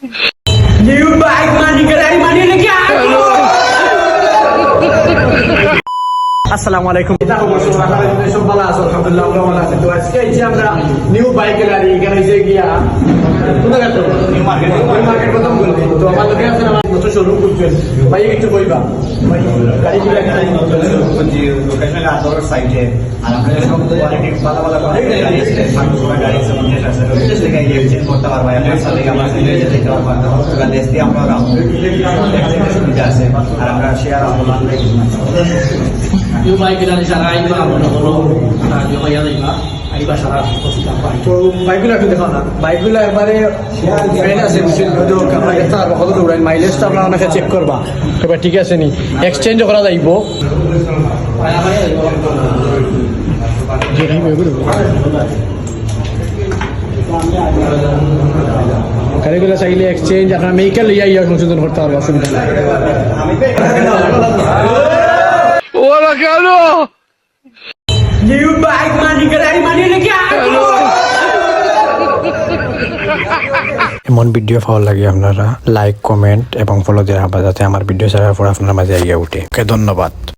New bike मानी कराई मानी लेके आ আসসালামু আলাইকুম। সব ভালো আছো? আলহামদুলিল্লাহ আমরা ভালো আছি। তো আজকে হচ্ছে আমরা নিউ বাইক গাড়ি এখানে এসে গিয়া কোথায় গেল নিউ মার্কেট প্রথম বলবি। তো আমার লোকে আছে আমার নতুন শোরুম খুলছেন, ভাই একটু বইবা গাড়ি কি লাগে লোকেশন আদর সাইটে আর আমরা সব কোয়ালিটি ভালো ভালো গাড়ি আছে, সামনে গাড়ি আছে, মধ্যে আছে, বিশেষ থেকে ইঞ্জিন করতে পারবা, এর সাথে আমরা সিলেজে যেতে পারবা। তো দেশে আমরা রাখবো একটা সুবিধা আছে আর আমরা share online Yung may kinalisaray ba ako na kulo na yung kaya na iba ay iba sarap ko si Kampay. তো বাইকগুলো একটু দেখাও না। বাইকগুলো একবারে ফ্রেন আছে, কত দৌড়ায়, মাইলেজটা আপনার অনেকে চেক করবা এবার ঠিক আছে নি, এক্সচেঞ্জ করা যাইব। Kaya kaya গাড়িগুলো চাইলে এক্সচেঞ্জ আপনার মেহিকেল ইয়া ইয়া সংশোধন করতে পারবো, অসুবিধা নেই। নিউ বাইক মানি গাড়ি মানি লেকে এমন ভিডিও ভালো লাগে আপনারা লাইক কমেন্ট এবং ফলো দিয়ে রাখবা যাতে আমার ভিডিও ছাড়ার পর আপনার মাঝে আইয়া উঠে। ওকে, ধন্যবাদ।